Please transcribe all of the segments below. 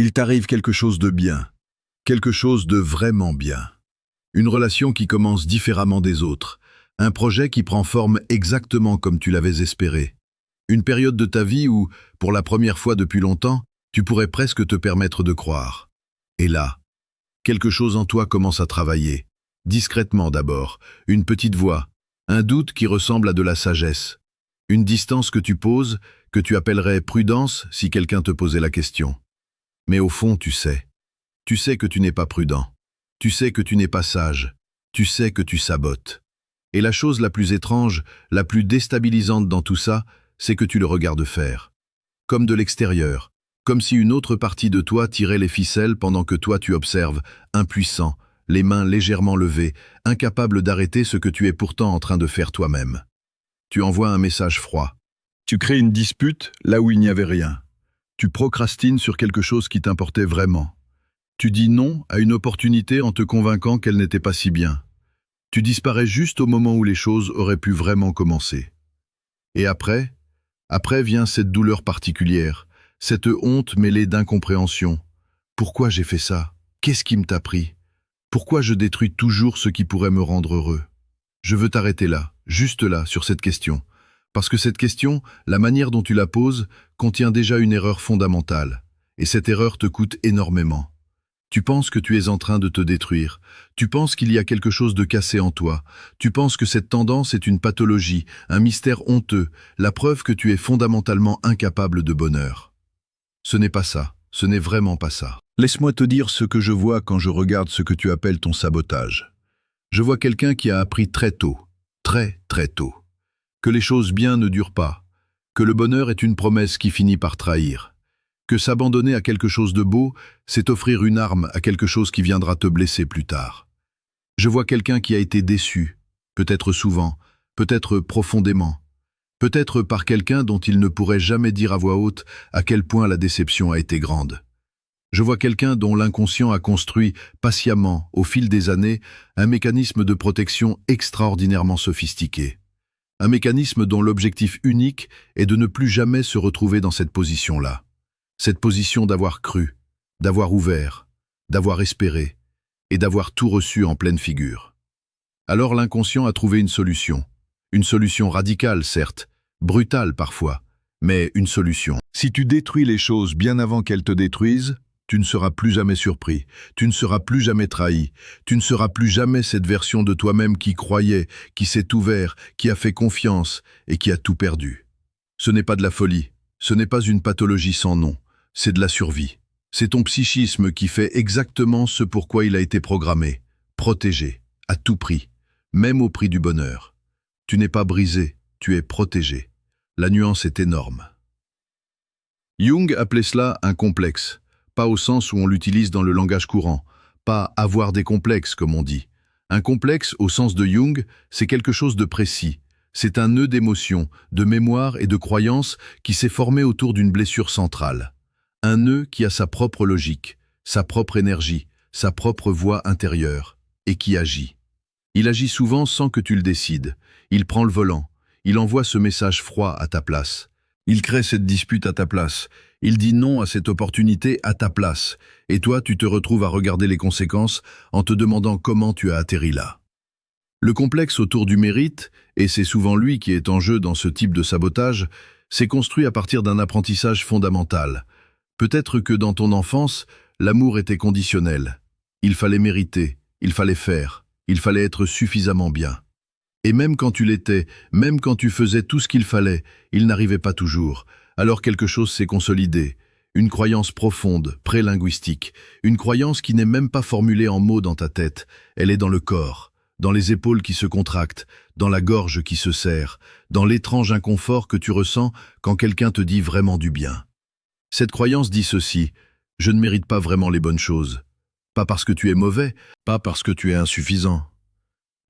Il t'arrive quelque chose de bien, quelque chose de vraiment bien. Une relation qui commence différemment des autres, un projet qui prend forme exactement comme tu l'avais espéré. Une période de ta vie où, pour la première fois depuis longtemps, tu pourrais presque te permettre de croire. Et là, quelque chose en toi commence à travailler. Discrètement d'abord, une petite voix, un doute qui ressemble à de la sagesse. Une distance que tu poses, que tu appellerais prudence si quelqu'un te posait la question. Mais au fond, tu sais. Tu sais que tu n'es pas prudent. Tu sais que tu n'es pas sage. Tu sais que tu sabotes. Et la chose la plus étrange, la plus déstabilisante dans tout ça, c'est que tu le regardes faire. Comme de l'extérieur, comme si une autre partie de toi tirait les ficelles pendant que toi tu observes, impuissant, les mains légèrement levées, incapable d'arrêter ce que tu es pourtant en train de faire toi-même. Tu envoies un message froid. Tu crées une dispute là où il n'y avait rien. Tu procrastines sur quelque chose qui t'importait vraiment. Tu dis non à une opportunité en te convainquant qu'elle n'était pas si bien. Tu disparais juste au moment où les choses auraient pu vraiment commencer. Et après vient cette douleur particulière, cette honte mêlée d'incompréhension. Pourquoi j'ai fait ça? Qu'est-ce qui me t'a pris? Pourquoi je détruis toujours ce qui pourrait me rendre heureux? Je veux t'arrêter là, juste là, sur cette question. Parce que cette question, la manière dont tu la poses, contient déjà une erreur fondamentale. Et cette erreur te coûte énormément. Tu penses que tu es en train de te détruire. Tu penses qu'il y a quelque chose de cassé en toi. Tu penses que cette tendance est une pathologie, un mystère honteux, la preuve que tu es fondamentalement incapable de bonheur. Ce n'est pas ça. Ce n'est vraiment pas ça. Laisse-moi te dire ce que je vois quand je regarde ce que tu appelles ton sabotage. Je vois quelqu'un qui a appris très tôt, très tôt, que les choses bien ne durent pas, que le bonheur est une promesse qui finit par trahir, que s'abandonner à quelque chose de beau, c'est offrir une arme à quelque chose qui viendra te blesser plus tard. Je vois quelqu'un qui a été déçu, peut-être souvent, peut-être profondément, peut-être par quelqu'un dont il ne pourrait jamais dire à voix haute à quel point la déception a été grande. Je vois quelqu'un dont l'inconscient a construit patiemment, au fil des années, un mécanisme de protection extraordinairement sophistiqué. Un mécanisme dont l'objectif unique est de ne plus jamais se retrouver dans cette position-là. Cette position d'avoir cru, d'avoir ouvert, d'avoir espéré, et d'avoir tout reçu en pleine figure. Alors l'inconscient a trouvé une solution radicale certes, brutale parfois, mais une solution. Si tu détruis les choses bien avant qu'elles te détruisent, tu ne seras plus jamais surpris, tu ne seras plus jamais trahi, tu ne seras plus jamais cette version de toi-même qui croyait, qui s'est ouvert, qui a fait confiance et qui a tout perdu. Ce n'est pas de la folie, ce n'est pas une pathologie sans nom, c'est de la survie. C'est ton psychisme qui fait exactement ce pour quoi il a été programmé, protégé, à tout prix, même au prix du bonheur. Tu n'es pas brisé, tu es protégé. La nuance est énorme. Jung appelait cela un complexe. Pas au sens où on l'utilise dans le langage courant, pas avoir des complexes comme on dit. Un complexe, au sens de Jung, c'est quelque chose de précis. C'est un nœud d'émotions, de mémoire et de croyances qui s'est formé autour d'une blessure centrale. Un nœud qui a sa propre logique, sa propre énergie, sa propre voix intérieure, et qui agit. Il agit souvent sans que tu le décides. Il prend le volant, il envoie ce message froid à ta place. Il crée cette dispute à ta place. Il dit non à cette opportunité à ta place. Et toi, tu te retrouves à regarder les conséquences en te demandant comment tu as atterri là. Le complexe autour du mérite, et c'est souvent lui qui est en jeu dans ce type de sabotage, s'est construit à partir d'un apprentissage fondamental. Peut-être que dans ton enfance, l'amour était conditionnel. Il fallait mériter, il fallait faire, il fallait être suffisamment bien. Et même quand tu l'étais, même quand tu faisais tout ce qu'il fallait, il n'arrivait pas toujours. Alors quelque chose s'est consolidé. Une croyance profonde, prélinguistique. Une croyance qui n'est même pas formulée en mots dans ta tête. Elle est dans le corps, dans les épaules qui se contractent, dans la gorge qui se serre, dans l'étrange inconfort que tu ressens quand quelqu'un te dit vraiment du bien. Cette croyance dit ceci: je ne mérite pas vraiment les bonnes choses. Pas parce que tu es mauvais, pas parce que tu es insuffisant,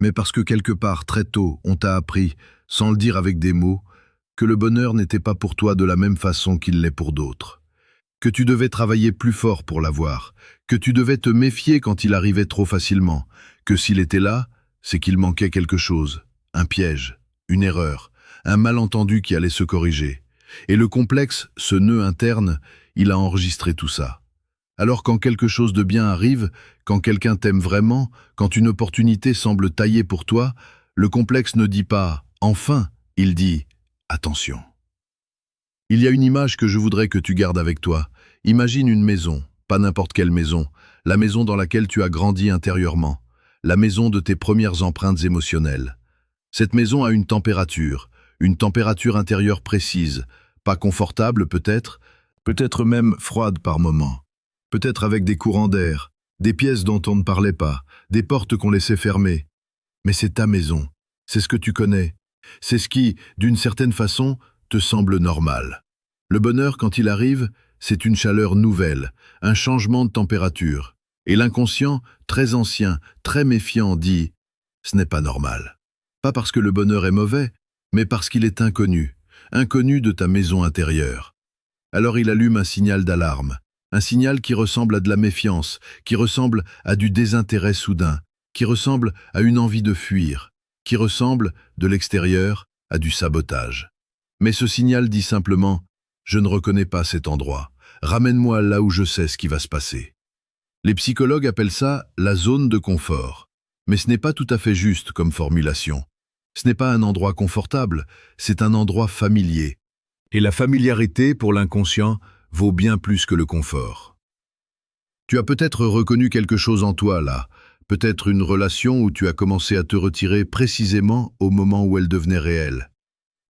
mais parce que quelque part, très tôt, on t'a appris, sans le dire avec des mots, que le bonheur n'était pas pour toi de la même façon qu'il l'est pour d'autres. Que tu devais travailler plus fort pour l'avoir, que tu devais te méfier quand il arrivait trop facilement, que s'il était là, c'est qu'il manquait quelque chose, un piège, une erreur, un malentendu qui allait se corriger. Et le complexe, ce nœud interne, il a enregistré tout ça. Alors quand quelque chose de bien arrive, quand quelqu'un t'aime vraiment, quand une opportunité semble taillée pour toi, le complexe ne dit pas « enfin », il dit « attention ». Il y a une image que je voudrais que tu gardes avec toi. Imagine une maison, pas n'importe quelle maison, la maison dans laquelle tu as grandi intérieurement, la maison de tes premières empreintes émotionnelles. Cette maison a une température intérieure précise, pas confortable peut-être même froide par moments. Peut-être avec des courants d'air, des pièces dont on ne parlait pas, des portes qu'on laissait fermées. Mais c'est ta maison, c'est ce que tu connais. C'est ce qui, d'une certaine façon, te semble normal. Le bonheur, quand il arrive, c'est une chaleur nouvelle, un changement de température. Et l'inconscient, très ancien, très méfiant, dit « ce n'est pas normal ». Pas parce que le bonheur est mauvais, mais parce qu'il est inconnu, inconnu de ta maison intérieure. Alors il allume un signal d'alarme. Un signal qui ressemble à de la méfiance, qui ressemble à du désintérêt soudain, qui ressemble à une envie de fuir, qui ressemble, de l'extérieur, à du sabotage. Mais ce signal dit simplement « Je ne reconnais pas cet endroit. Ramène-moi là où je sais ce qui va se passer ». Les psychologues appellent ça la zone de confort. Mais ce n'est pas tout à fait juste comme formulation. Ce n'est pas un endroit confortable, c'est un endroit familier. Et la familiarité, pour l'inconscient, vaut bien plus que le confort. Tu as peut-être reconnu quelque chose en toi, là. Peut-être une relation où tu as commencé à te retirer précisément au moment où elle devenait réelle.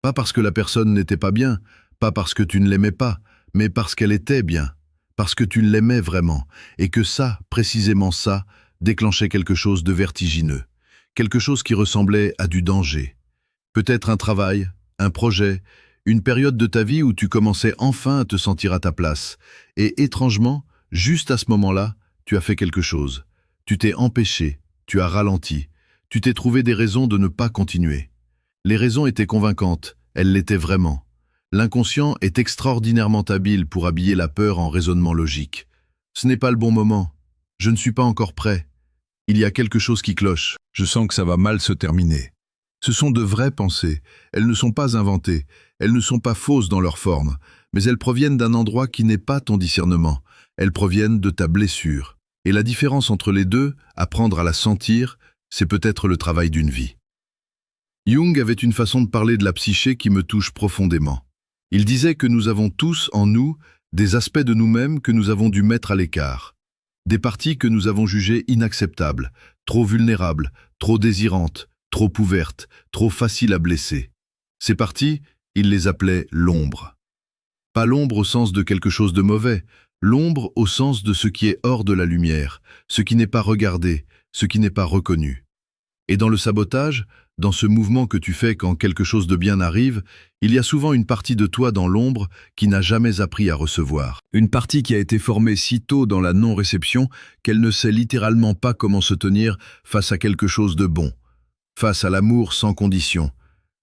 Pas parce que la personne n'était pas bien, pas parce que tu ne l'aimais pas, mais parce qu'elle était bien, parce que tu l'aimais vraiment, et que ça, précisément ça, déclenchait quelque chose de vertigineux, quelque chose qui ressemblait à du danger. Peut-être un travail, un projet, une période de ta vie où tu commençais enfin à te sentir à ta place. Et étrangement, juste à ce moment-là, tu as fait quelque chose. Tu t'es empêché, tu as ralenti, tu t'es trouvé des raisons de ne pas continuer. Les raisons étaient convaincantes, elles l'étaient vraiment. L'inconscient est extraordinairement habile pour habiller la peur en raisonnement logique. Ce n'est pas le bon moment. Je ne suis pas encore prêt. Il y a quelque chose qui cloche. Je sens que ça va mal se terminer. Ce sont de vraies pensées. Elles ne sont pas inventées. Elles ne sont pas fausses dans leur forme. Mais elles proviennent d'un endroit qui n'est pas ton discernement. Elles proviennent de ta blessure. Et la différence entre les deux, apprendre à la sentir, c'est peut-être le travail d'une vie. Jung avait une façon de parler de la psyché qui me touche profondément. Il disait que nous avons tous en nous des aspects de nous-mêmes que nous avons dû mettre à l'écart. Des parties que nous avons jugées inacceptables, trop vulnérables, trop désirantes, trop ouvertes, trop faciles à blesser. Ces parties, il les appelait l'ombre. Pas l'ombre au sens de quelque chose de mauvais, l'ombre au sens de ce qui est hors de la lumière, ce qui n'est pas regardé, ce qui n'est pas reconnu. Et dans le sabotage, dans ce mouvement que tu fais quand quelque chose de bien arrive, il y a souvent une partie de toi dans l'ombre qui n'a jamais appris à recevoir. Une partie qui a été formée si tôt dans la non-réception qu'elle ne sait littéralement pas comment se tenir face à quelque chose de bon, face à l'amour sans condition,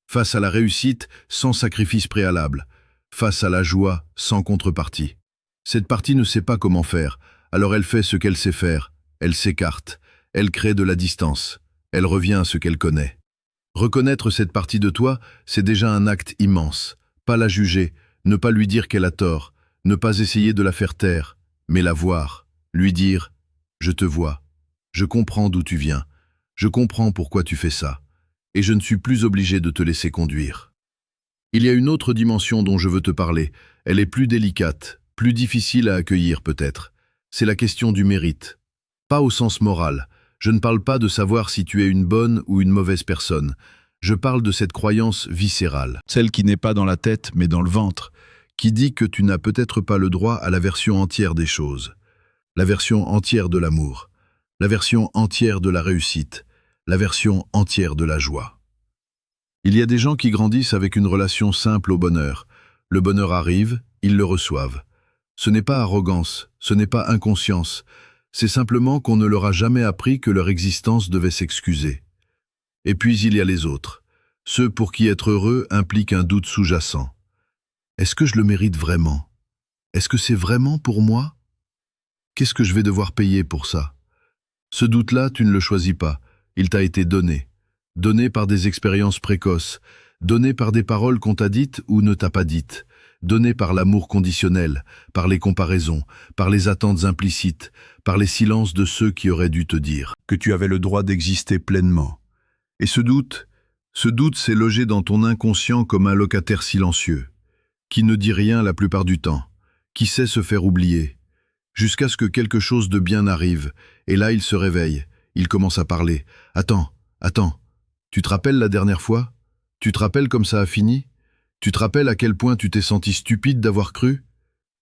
face à la réussite sans sacrifice préalable, face à la joie sans contrepartie. Cette partie ne sait pas comment faire, alors elle fait ce qu'elle sait faire, elle s'écarte, elle crée de la distance, elle revient à ce qu'elle connaît. Reconnaître cette partie de toi, c'est déjà un acte immense. Pas la juger, ne pas lui dire qu'elle a tort, ne pas essayer de la faire taire, mais la voir, lui dire « Je te vois, je comprends d'où tu viens, je comprends pourquoi tu fais ça, et je ne suis plus obligé de te laisser conduire. » Il y a une autre dimension dont je veux te parler, elle est plus délicate, plus difficile à accueillir peut-être. C'est la question du mérite. Pas au sens moral. Je ne parle pas de savoir si tu es une bonne ou une mauvaise personne. Je parle de cette croyance viscérale. Celle qui n'est pas dans la tête, mais dans le ventre, qui dit que tu n'as peut-être pas le droit à la version entière des choses. La version entière de l'amour. La version entière de la réussite. La version entière de la joie. Il y a des gens qui grandissent avec une relation simple au bonheur. Le bonheur arrive, ils le reçoivent. Ce n'est pas arrogance, ce n'est pas inconscience. C'est simplement qu'on ne leur a jamais appris que leur existence devait s'excuser. Et puis il y a les autres, ceux pour qui être heureux implique un doute sous-jacent. Est-ce que je le mérite vraiment? Est-ce que c'est vraiment pour moi? Qu'est-ce que je vais devoir payer pour ça? Ce doute-là, tu ne le choisis pas, il t'a été donné. Donné par des expériences précoces, donné par des paroles qu'on t'a dites ou ne t'a pas dites, donné par l'amour conditionnel, par les comparaisons, par les attentes implicites, par les silences de ceux qui auraient dû te dire que tu avais le droit d'exister pleinement. Et ce doute s'est logé dans ton inconscient comme un locataire silencieux, qui ne dit rien la plupart du temps, qui sait se faire oublier, jusqu'à ce que quelque chose de bien arrive, et là il se réveille, il commence à parler. « Attends, tu te rappelles la dernière fois? Tu te rappelles comme ça a fini? Tu te rappelles à quel point tu t'es senti stupide d'avoir cru ?»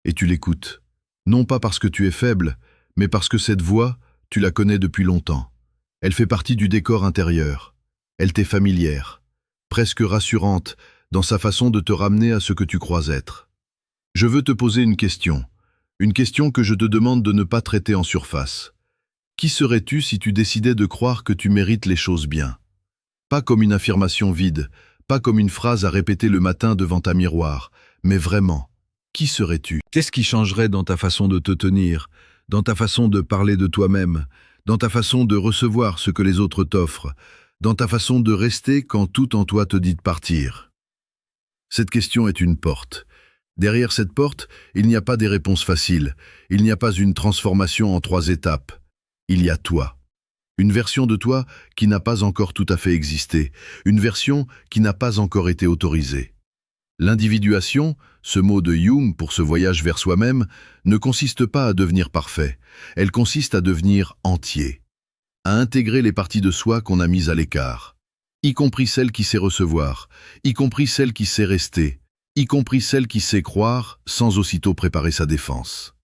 Et tu l'écoutes. Non pas parce que tu es faible, mais parce que cette voix, tu la connais depuis longtemps. Elle fait partie du décor intérieur. Elle t'est familière, presque rassurante dans sa façon de te ramener à ce que tu crois être. Je veux te poser une question que je te demande de ne pas traiter en surface. Qui serais-tu si tu décidais de croire que tu mérites les choses bien? Pas comme une affirmation vide, pas comme une phrase à répéter le matin devant ta miroir, mais vraiment, qui serais-tu? Qu'est-ce qui changerait dans ta façon de te tenir, dans ta façon de parler de toi-même, dans ta façon de recevoir ce que les autres t'offrent, dans ta façon de rester quand tout en toi te dit de partir? Cette question est une porte. Derrière cette porte, il n'y a pas des réponses faciles, il n'y a pas une transformation en 3 étapes. Il y a toi. Une version de toi qui n'a pas encore tout à fait existé, une version qui n'a pas encore été autorisée. L'individuation, ce mot de Jung pour ce voyage vers soi-même, ne consiste pas à devenir parfait, elle consiste à devenir entier, à intégrer les parties de soi qu'on a mises à l'écart, y compris celle qui sait recevoir, y compris celle qui sait rester, y compris celle qui sait croire sans aussitôt préparer sa défense.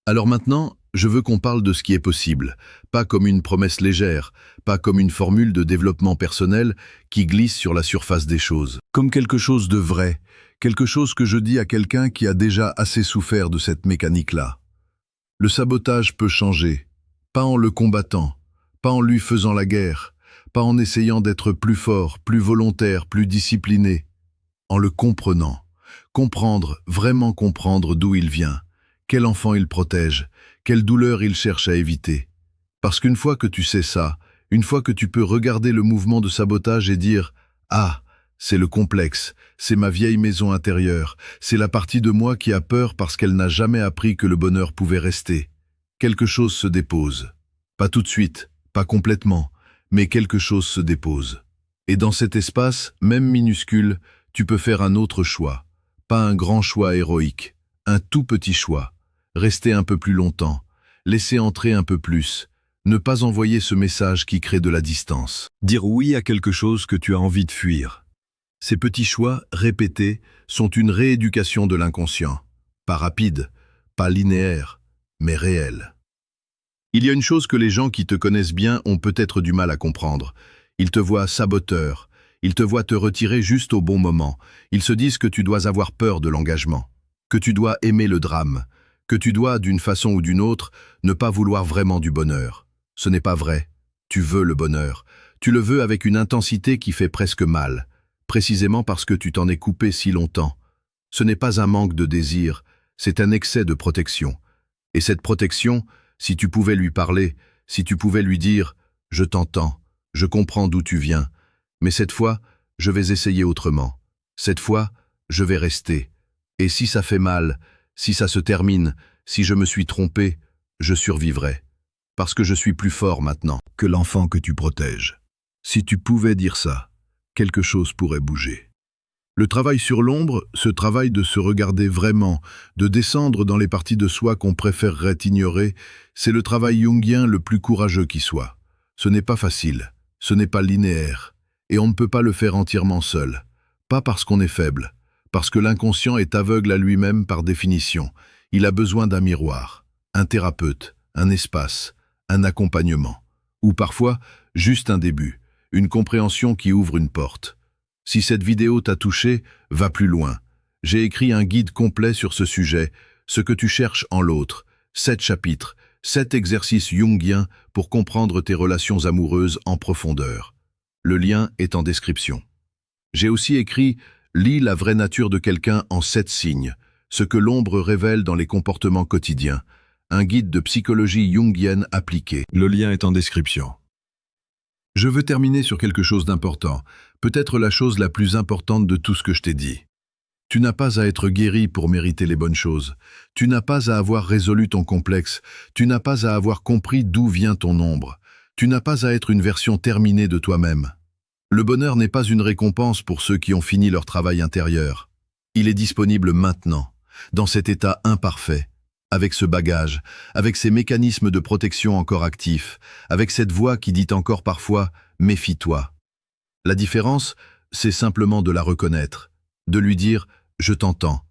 Alors maintenant, je veux qu'on parle de ce qui est possible, pas comme une promesse légère, pas comme une formule de développement personnel qui glisse sur la surface des choses, comme quelque chose de vrai, quelque chose que je dis à quelqu'un qui a déjà assez souffert de cette mécanique-là. Le sabotage peut changer, pas en le combattant, pas en lui faisant la guerre, pas en essayant d'être plus fort, plus volontaire, plus discipliné, en le comprenant, comprendre, vraiment comprendre d'où il vient, quel enfant il protège, quelle douleur il cherche à éviter. Parce qu'une fois que tu sais ça, une fois que tu peux regarder le mouvement de sabotage et dire « Ah, c'est le complexe, c'est ma vieille maison intérieure, c'est la partie de moi qui a peur parce qu'elle n'a jamais appris que le bonheur pouvait rester », quelque chose se dépose. Pas tout de suite, pas complètement, mais quelque chose se dépose. Et dans cet espace, même minuscule, tu peux faire un autre choix. Pas un grand choix héroïque, un tout petit choix. Rester un peu plus longtemps, laisser entrer un peu plus, ne pas envoyer ce message qui crée de la distance. Dire oui à quelque chose que tu as envie de fuir. Ces petits choix, répétés, sont une rééducation de l'inconscient. Pas rapide, pas linéaire, mais réelle. Il y a une chose que les gens qui te connaissent bien ont peut-être du mal à comprendre. Ils te voient saboteur, ils te voient te retirer juste au bon moment. Ils se disent que tu dois avoir peur de l'engagement, que tu dois aimer le drame, que tu dois, d'une façon ou d'une autre, ne pas vouloir vraiment du bonheur. Ce n'est pas vrai. Tu veux le bonheur. Tu le veux avec une intensité qui fait presque mal, précisément parce que tu t'en es coupé si longtemps. Ce n'est pas un manque de désir, c'est un excès de protection. Et cette protection, si tu pouvais lui parler, si tu pouvais lui dire « Je t'entends, je comprends d'où tu viens, mais cette fois, je vais essayer autrement. Cette fois, je vais rester. Et si ça fait mal, si ça se termine, si je me suis trompé, je survivrai. Parce que je suis plus fort maintenant que l'enfant que tu protèges. » Si tu pouvais dire ça, quelque chose pourrait bouger. Le travail sur l'ombre, ce travail de se regarder vraiment, de descendre dans les parties de soi qu'on préférerait ignorer, c'est le travail jungien le plus courageux qui soit. Ce n'est pas facile, ce n'est pas linéaire, et on ne peut pas le faire entièrement seul. Pas parce qu'on est faible, parce que l'inconscient est aveugle à lui-même par définition. Il a besoin d'un miroir, un thérapeute, un espace, un accompagnement, ou parfois juste un début. Une compréhension qui ouvre une porte. Si cette vidéo t'a touché, va plus loin. J'ai écrit un guide complet sur ce sujet, ce que tu cherches en l'autre, 7 chapitres, 7 exercices jungiens pour comprendre tes relations amoureuses en profondeur. Le lien est en description. J'ai aussi écrit « Lis la vraie nature de quelqu'un en 7 signes, ce que l'ombre révèle dans les comportements quotidiens », un guide de psychologie jungienne appliquée. Le lien est en description. Je veux terminer sur quelque chose d'important, peut-être la chose la plus importante de tout ce que je t'ai dit. Tu n'as pas à être guéri pour mériter les bonnes choses. Tu n'as pas à avoir résolu ton complexe. Tu n'as pas à avoir compris d'où vient ton ombre. Tu n'as pas à être une version terminée de toi-même. Le bonheur n'est pas une récompense pour ceux qui ont fini leur travail intérieur. Il est disponible maintenant, dans cet état imparfait, avec ce bagage, avec ces mécanismes de protection encore actifs, avec cette voix qui dit encore parfois « méfie-toi ». La différence, c'est simplement de la reconnaître, de lui dire « je t'entends »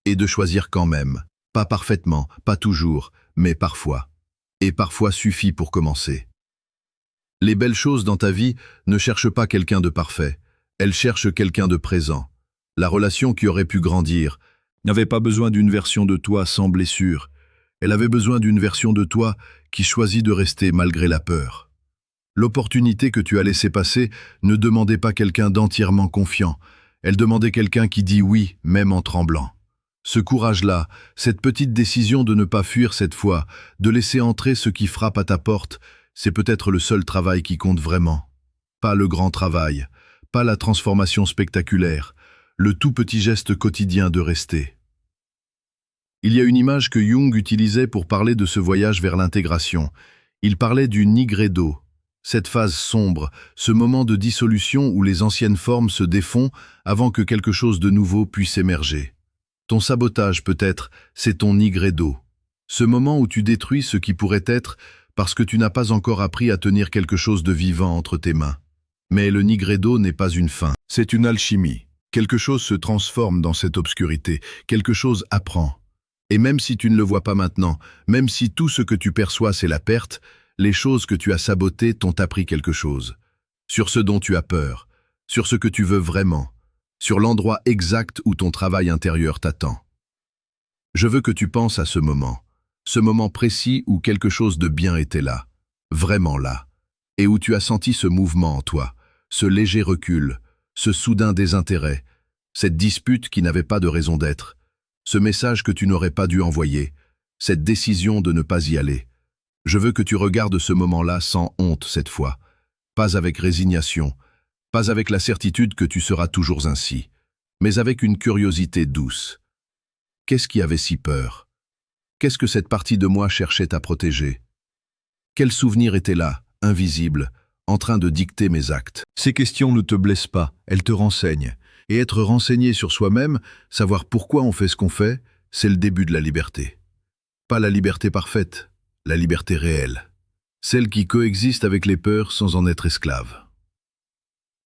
et de choisir quand même, pas parfaitement, pas toujours, mais parfois. Et parfois suffit pour commencer. Les belles choses dans ta vie ne cherchent pas quelqu'un de parfait, elles cherchent quelqu'un de présent. La relation qui aurait pu grandir n'avait pas besoin d'une version de toi sans blessure, elle avait besoin d'une version de toi qui choisit de rester malgré la peur. L'opportunité que tu as laissée passer ne demandait pas quelqu'un d'entièrement confiant, elle demandait quelqu'un qui dit oui, même en tremblant. Ce courage-là, cette petite décision de ne pas fuir cette fois, de laisser entrer ce qui frappe à ta porte, c'est peut-être le seul travail qui compte vraiment. Pas le grand travail, pas la transformation spectaculaire, le tout petit geste quotidien de rester. Il y a une image que Jung utilisait pour parler de ce voyage vers l'intégration. Il parlait du nigredo, cette phase sombre, ce moment de dissolution où les anciennes formes se défont avant que quelque chose de nouveau puisse émerger. Ton sabotage peut-être, c'est ton nigredo. Ce moment où tu détruis ce qui pourrait être parce que tu n'as pas encore appris à tenir quelque chose de vivant entre tes mains. Mais le nigredo n'est pas une fin, c'est une alchimie. Quelque chose se transforme dans cette obscurité, quelque chose apprend. Et même si tu ne le vois pas maintenant, même si tout ce que tu perçois c'est la perte, les choses que tu as sabotées t'ont appris quelque chose. Sur ce dont tu as peur, sur ce que tu veux vraiment, sur l'endroit exact où ton travail intérieur t'attend. Je veux que tu penses à ce moment précis où quelque chose de bien était là, vraiment là, et où tu as senti ce mouvement en toi, ce léger recul, ce soudain désintérêt, cette dispute qui n'avait pas de raison d'être, ce message que tu n'aurais pas dû envoyer, cette décision de ne pas y aller. Je veux que tu regardes ce moment-là sans honte cette fois, pas avec résignation, pas avec la certitude que tu seras toujours ainsi, mais avec une curiosité douce. Qu'est-ce qui avait si peur? Qu'est-ce que cette partie de moi cherchait à protéger? Quel souvenir était là, invisible, en train de dicter mes actes? Ces questions ne te blessent pas, elles te renseignent. Et être renseigné sur soi-même, savoir pourquoi on fait ce qu'on fait, c'est le début de la liberté. Pas la liberté parfaite, la liberté réelle. Celle qui coexiste avec les peurs sans en être esclave.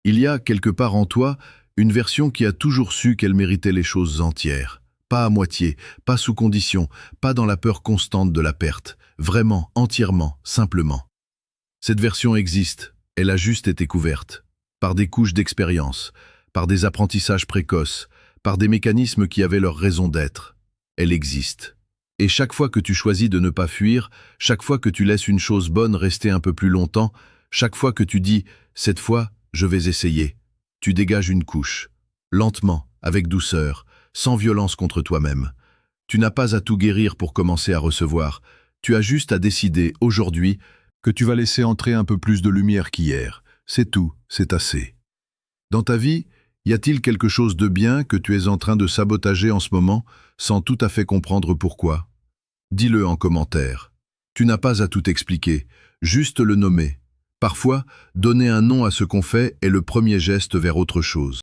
Il y a, quelque part en toi, une version qui a toujours su qu'elle méritait les choses entières. Pas à moitié, pas sous condition, pas dans la peur constante de la perte. Vraiment, entièrement, simplement. Cette version existe, elle a juste été couverte. Par des couches d'expérience, par des apprentissages précoces, par des mécanismes qui avaient leur raison d'être. Elle existe. Et chaque fois que tu choisis de ne pas fuir, chaque fois que tu laisses une chose bonne rester un peu plus longtemps, chaque fois que tu dis « cette fois, je vais essayer », tu dégages une couche, lentement, avec douceur, sans violence contre toi-même. Tu n'as pas à tout guérir pour commencer à recevoir, tu as juste à décider aujourd'hui que tu vas laisser entrer un peu plus de lumière qu'hier. C'est tout, c'est assez. Dans ta vie, y a-t-il quelque chose de bien que tu es en train de sabotager en ce moment, sans tout à fait comprendre pourquoi? Dis-le en commentaire. Tu n'as pas à tout expliquer, juste le nommer. Parfois, donner un nom à ce qu'on fait est le premier geste vers autre chose.